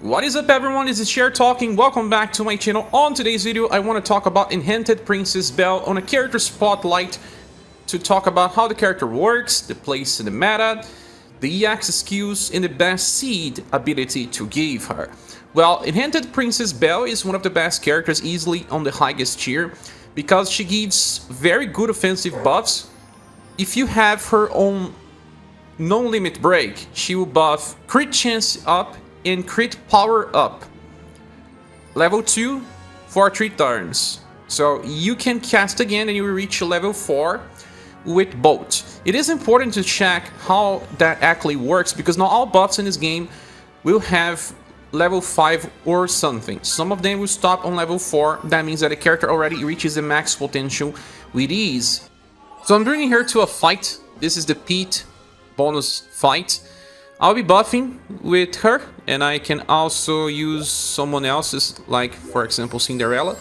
What is up everyone, this is Cher talking, welcome back to my channel. On today's video I want to talk about Enchanted Princess Belle on a character spotlight to talk about how the character works, the place in the meta, the EX skills, and the best seed ability to give her. Well, Enchanted Princess Belle is one of the best characters, easily on the highest tier, because she gives very good offensive buffs. If you have her on no-limit break, she will buff crit chance up and crit power up. Level 2 for 3 turns. So you can cast again and you will reach level 4 with both. It is important to check how that actually works because not all buffs in this game will have level 5 or something. Some of them will stop on level 4. That means that the character already reaches the max potential with ease. So I'm bringing her to a fight. This is the Pete bonus fight. I'll be buffing with her, and I can also use someone else's, like for example Cinderella,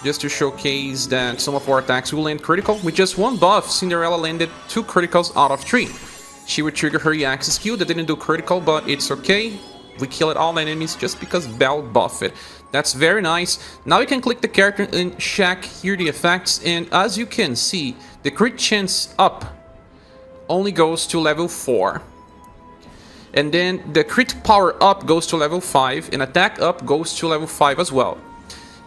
just to showcase that some of our attacks will land critical. With just one buff, Cinderella landed 2 criticals out of 3. She would trigger her EX skill that didn't do critical, but it's okay. We killed all enemies just because Belle buffed it. That's very nice. Now we can click the character and check here the effects, and as you can see, the crit chance up only goes to level 4. And then the crit power up goes to level 5 and attack up goes to level 5 as well.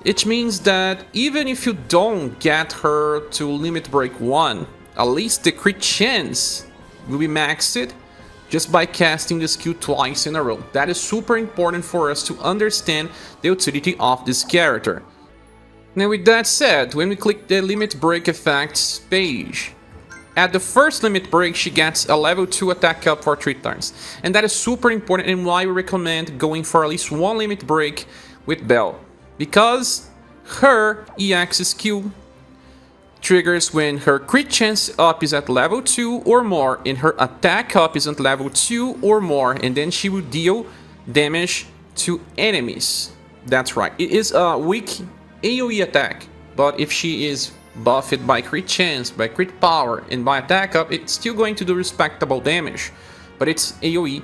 It means that even if you don't get her to limit break 1, at least the crit chance will be maxed just by casting the skill twice in a row. That is super important for us to understand the utility of this character. Now with that said, when we click the limit break effects page, at the first limit break, she gets a level 2 attack up for 3 turns. And that is super important and why we recommend going for at least one limit break with Belle. Because her EX skill triggers when her crit chance up is at level 2 or more and her attack up is at level 2 or more, and then she will deal damage to enemies. That's right. It is a weak AoE attack, but if she is buffed by crit chance, by crit power, and by attack up, it's still going to do respectable damage. But it's AoE,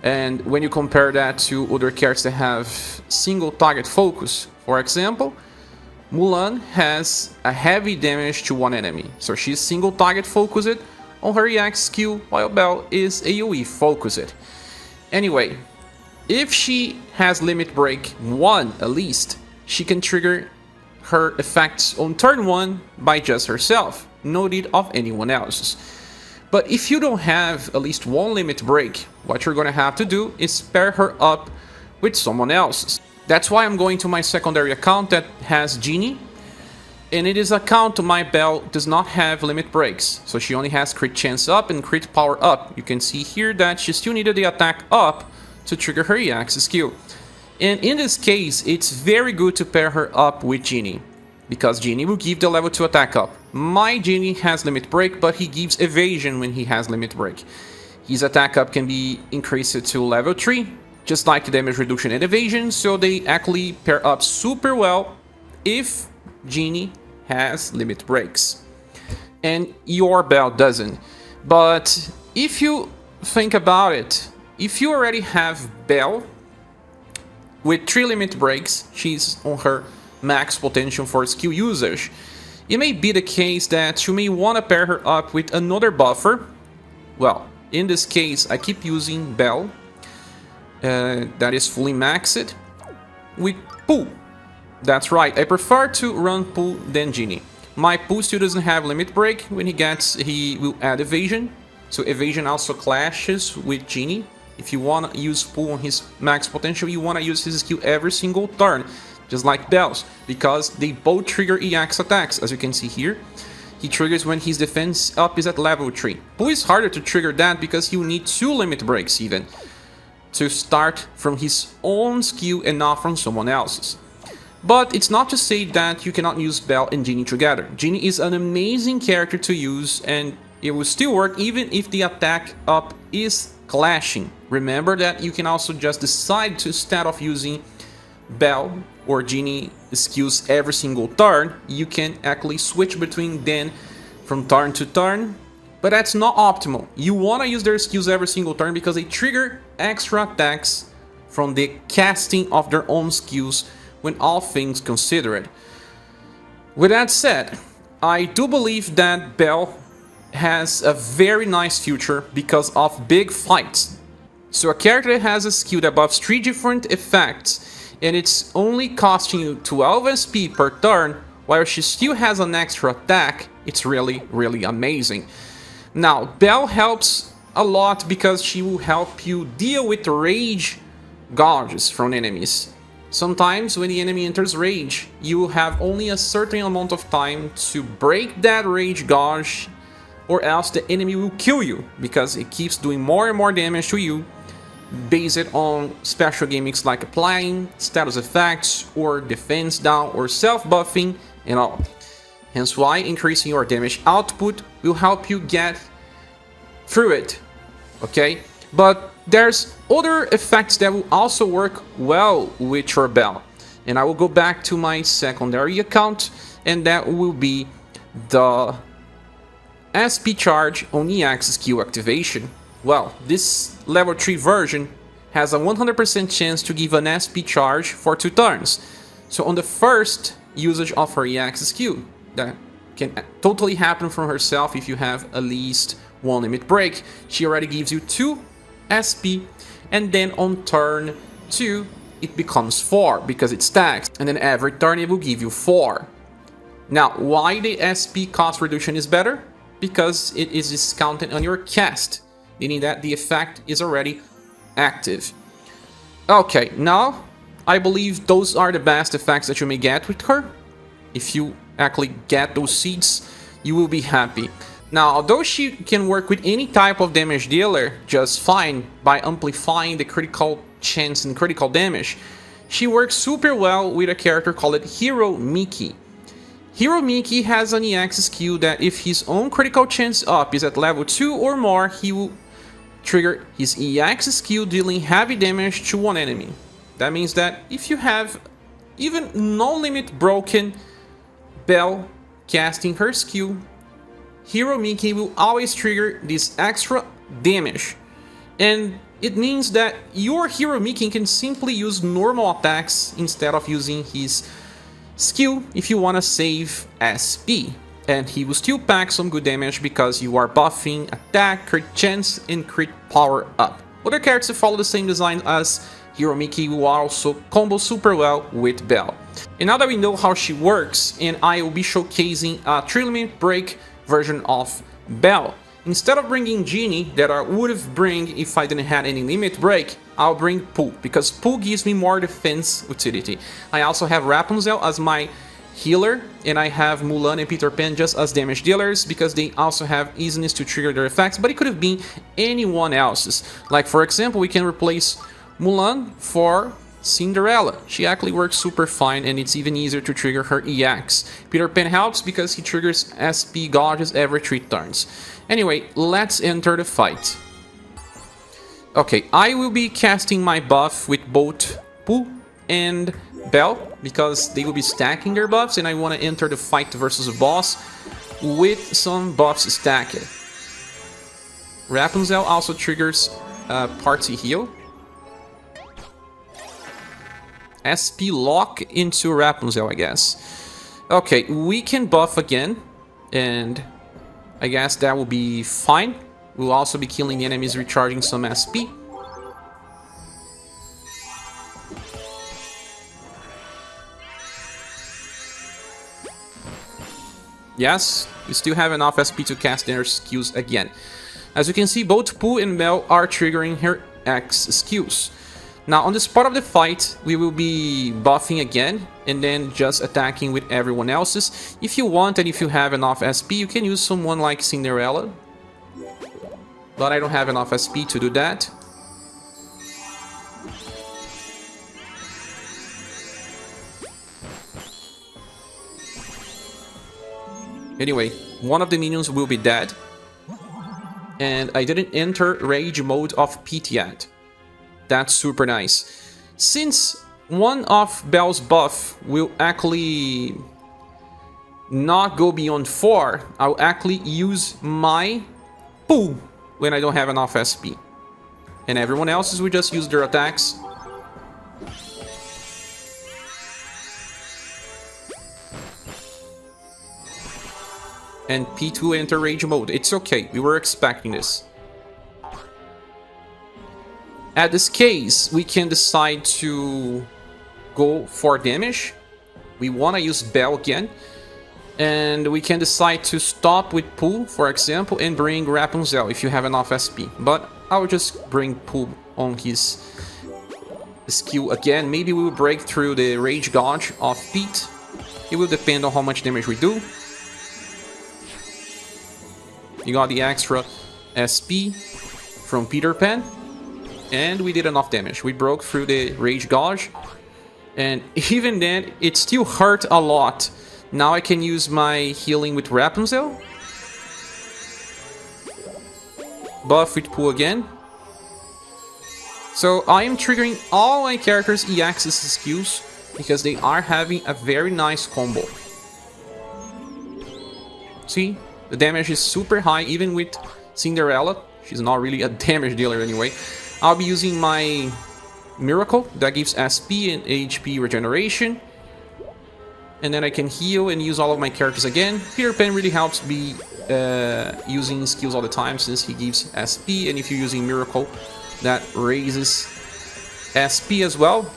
and when you compare that to other characters that have single target focus, for example, Mulan has a heavy damage to one enemy, so she's single target focused on her EX skill, while Belle is AoE focused. Anyway, if she has limit break 1 at least, she can trigger her effects on turn 1 by just herself, no need of anyone else's. But if you don't have at least one limit break, what you're gonna have to do is pair her up with someone else's. That's why I'm going to my secondary account that has Genie, and it is an account my Belle does not have limit breaks, so she only has crit chance up and crit power up. You can see here that she still needed the attack up to trigger her EX skill. And in this case, it's very good to pair her up with Genie, because Genie will give the level 2 attack up. My Genie has limit break, but he gives evasion when he has limit break. His attack up can be increased to level 3, just like the damage reduction and evasion, so they actually pair up super well if Genie has limit breaks. And your Belle doesn't. But if you think about it, if you already have Belle with 3 limit breaks, she's on her max potential for skill usage, it may be the case that you may want to pair her up with another buffer. Well, in this case, I keep using Belle, that is fully maxed, with Pooh. That's right, I prefer to run Pooh than Genie. My Pooh still doesn't have limit break. When he will add evasion, so evasion also clashes with Genie. If you want to use Pooh on his max potential, you want to use his skill every single turn, just like Belle's, because they both trigger EX attacks. As you can see here, he triggers when his defense up is at level 3. Pooh is harder to trigger that because he will need 2 limit breaks even, to start from his own skill and not from someone else's. But it's not to say that you cannot use Belle and Genie together. Genie is an amazing character to use, and it will still work even if the attack up is clashing. Remember that you can also just decide to, instead of using Belle or Genie skills every single turn, you can actually switch between them from turn to turn, but that's not optimal. You want to use their skills every single turn because they trigger extra attacks from the casting of their own skills when all things considered. With that said, I do believe that Belle has a very nice future because of big fights. So a character that has a skill that buffs 3 different effects and it's only costing you 12 SP per turn while she still has an extra attack, it's really amazing. Now, Belle helps a lot because she will help you deal with rage gauges from enemies. Sometimes when the enemy enters rage, you will have only a certain amount of time to break that rage gauge, or else the enemy will kill you because it keeps doing more and more damage to you based on special gimmicks like applying, status effects, or defense down, or self-buffing and all. Hence why increasing your damage output will help you get through it, okay? But there's other effects that will also work well with your Belle. And I will go back to my secondary account, and that will be the SP charge on EX skill activation. Well, this level 3 version has a 100% chance to give an SP charge for 2 turns. So on the first usage of her EX skill, that can totally happen from herself if you have at least 1 limit break, she already gives you 2 SP, and then on turn 2 it becomes 4 because it stacks, and then every turn it will give you 4. Now, why the SP cost reduction is better? Because it is discounted on your cast, meaning that the effect is already active. Okay, now I believe those are the best effects that you may get with her. If you actually get those seeds, you will be happy. Now, although she can work with any type of damage dealer just fine by amplifying the critical chance and critical damage, she works super well with a character called Hero Mickey. Hero Mickey has an EX skill that if his own critical chance up is at level 2 or more, he will trigger his EX skill dealing heavy damage to one enemy. That means that if you have even no limit broken Belle casting her skill, Hero Mickey will always trigger this extra damage. And it means that your Hero Mickey can simply use normal attacks instead of using his skill if you want to save SP. And he will still pack some good damage because you are buffing attack, crit chance, and crit power up. Other characters that follow the same design as Hero Mickey will also combo super well with Belle. And now that we know how she works, and I will be showcasing a 3-limit break version of Belle. Instead of bringing Genie, that I would have bring if I didn't have any limit break, I'll bring Pooh, because Pooh gives me more defense utility. I also have Rapunzel as my healer, and I have Mulan and Peter Pan just as damage dealers because they also have easiness to trigger their effects, but it could have been anyone else's. Like for example, we can replace Mulan for Cinderella. She actually works super fine, and it's even easier to trigger her EX. Peter Pan helps because he triggers SP gauges every 3 turns. Anyway, let's enter the fight. Okay, I will be casting my buff with both Pooh and Belle because they will be stacking their buffs, and I want to enter the fight versus a boss with some buffs stacked. Rapunzel also triggers party heal. SP lock into Rapunzel, I guess. Okay, we can buff again, and I guess that will be fine. We'll also be killing the enemies, recharging some SP. Yes, we still have enough SP to cast their skills again. As you can see, both Pooh and Belle are triggering her X skills. Now, on this part of the fight, we will be buffing again, and then just attacking with everyone else's. If you want, and if you have enough SP, you can use someone like Cinderella. But I don't have enough SP to do that. Anyway, one of the minions will be dead. And I didn't enter Rage mode of Pete yet. That's super nice. Since one of Belle's buff will actually not go beyond 4, I'll actually use my Pooh when I don't have enough SP. And everyone else's will just use their attacks and P to enter rage mode. It's okay, we were expecting this. At this case, we can decide to go for damage. We want to use Belle again. And we can decide to stop with Pooh, for example, and bring Rapunzel if you have enough SP. But I'll just bring Pooh on his skill again. Maybe we will break through the Rage Gauge of Pete. It will depend on how much damage we do. You got the extra SP from Peter Pan. And we did enough damage. We broke through the Rage Gauge. And even then, it still hurt a lot. Now I can use my healing with Rapunzel. Buff with Pooh again. So I am triggering all my characters' EX's skills because they are having a very nice combo. See? The damage is super high even with Cinderella. She's not really a damage dealer anyway. I'll be using my Miracle that gives SP and HP regeneration. And then I can heal and use all of my characters again. Peter Pan really helps me using skills all the time since he gives SP. And if you're using Miracle, that raises SP as well.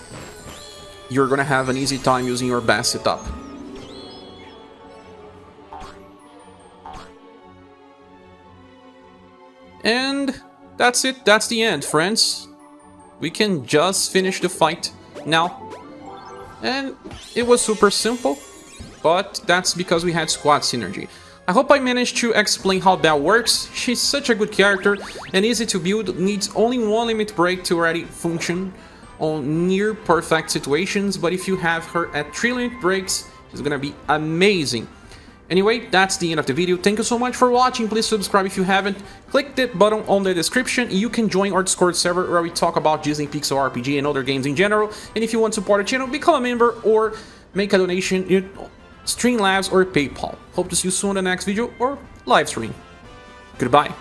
You're gonna have an easy time using your best setup. And that's it. That's the end, friends. We can just finish the fight now. And it was super simple, but that's because we had squad synergy. I hope I managed to explain how Belle works. She's such a good character and easy to build, needs only one limit break to already function on near perfect situations, but if you have her at 3 limit breaks, it's gonna be amazing. Anyway, that's the end of the video. Thank you so much for watching. Please subscribe if you haven't. Click that button on the description. You can join our Discord server where we talk about Disney Pixel RPG and other games in general. And if you want to support the channel, become a member or make a donation in Streamlabs or PayPal. Hope to see you soon in the next video or live stream. Goodbye.